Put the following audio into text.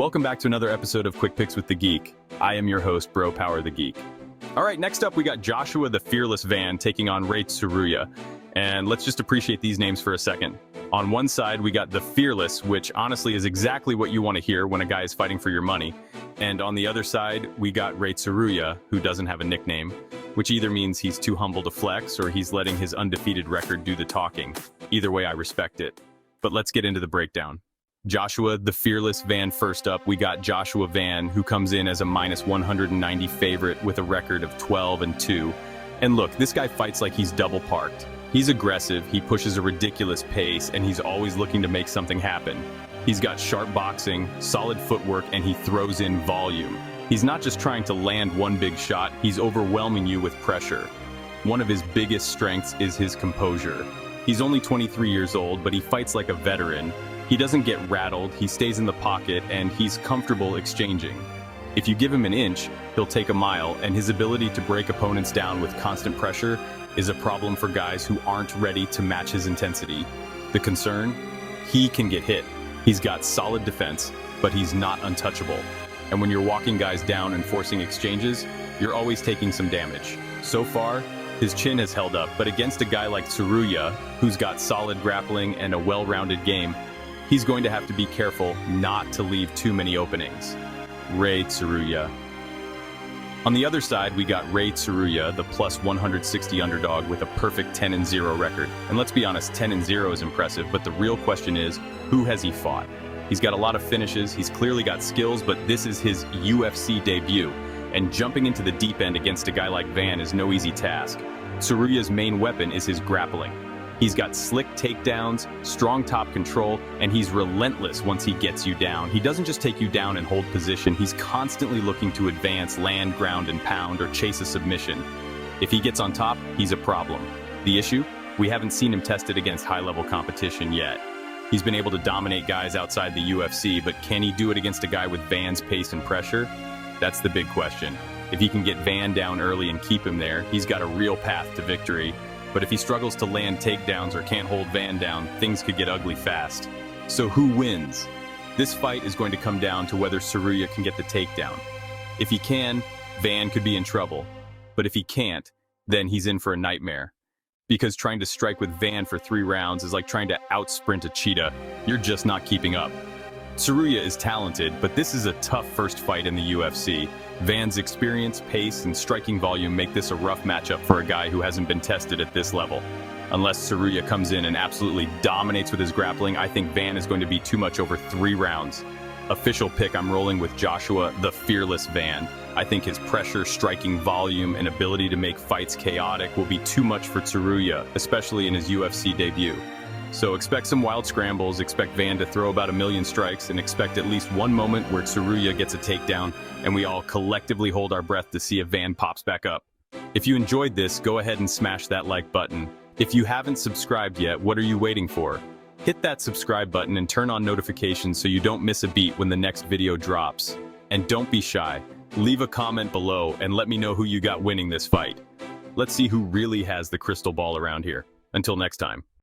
Welcome back to another episode of Quick Picks with the Geek. I am your host, Bro Power the Geek. All right, next up we got Joshua the Fearless Van taking on Tsuruya. And let's just appreciate these names for a second. On one side, we got the Fearless, which honestly is exactly what you want to hear when a guy is fighting for your money. And on the other side, we got Tsuruya, who doesn't have a nickname, which either means he's too humble to flex or he's letting his undefeated record do the talking. Either way, I respect it. But let's get into the breakdown. Joshua the Fearless Van first up, we got Joshua Van, who comes in as a minus 190 favorite with a record of 12-2. And look, this guy fights like he's double parked. He's aggressive, he pushes a ridiculous pace, and he's always looking to make something happen. He's got sharp boxing, solid footwork, and he throws in volume. He's not just trying to land one big shot, he's overwhelming you with pressure. One of his biggest strengths is his composure. He's only 23 years old, but he fights like a veteran. He doesn't get rattled, he stays in the pocket, and he's comfortable exchanging. If you give him an inch, he'll take a mile, and his ability to break opponents down with constant pressure is a problem for guys who aren't ready to match his intensity. The concern? He can get hit. He's got solid defense, but he's not untouchable. And when you're walking guys down and forcing exchanges, you're always taking some damage. So far, his chin has held up, but against a guy like Tsuruya, who's got solid grappling and a well-rounded game, he's going to have to be careful not to leave too many openings. Tsuruya. On the other side, we got Tsuruya, the plus 160 underdog with a perfect 10-0 record. And let's be honest, 10-0 is impressive, but the real question is, who has he fought? He's got a lot of finishes, he's clearly got skills, but this is his UFC debut. And jumping into the deep end against a guy like Van is no easy task. Tsuruya's main weapon is his grappling. He's got slick takedowns, strong top control, and he's relentless once he gets you down. He doesn't just take you down and hold position, he's constantly looking to advance, land, ground, and pound, or chase a submission. If he gets on top, he's a problem. The issue? We haven't seen him tested against high-level competition yet. He's been able to dominate guys outside the UFC, but can he do it against a guy with Van's pace and pressure? That's the big question. If he can get Van down early and keep him there, he's got a real path to victory. But if he struggles to land takedowns or can't hold Van down, things could get ugly fast. So who wins? This fight is going to come down to whether Tsuruya can get the takedown. If he can, Van could be in trouble. But if he can't, then he's in for a nightmare. Because trying to strike with Van for 3 rounds is like trying to out-sprint a cheetah. You're just not keeping up. Tsuruya is talented, but this is a tough first fight in the UFC. Van's experience, pace, and striking volume make this a rough matchup for a guy who hasn't been tested at this level. Unless Tsuruya comes in and absolutely dominates with his grappling, I think Van is going to be too much over 3 rounds. Official pick, I'm rolling with Joshua the Fearless Van. I think his pressure, striking volume, and ability to make fights chaotic will be too much for Tsuruya, especially in his UFC debut. So expect some wild scrambles, expect Van to throw about 1,000,000 strikes, and expect at least one moment where Tsuruya gets a takedown, and we all collectively hold our breath to see if Van pops back up. If you enjoyed this, go ahead and smash that like button. If you haven't subscribed yet, what are you waiting for? Hit that subscribe button and turn on notifications so you don't miss a beat when the next video drops. And don't be shy. Leave a comment below and let me know who you got winning this fight. Let's see who really has the crystal ball around here. Until next time.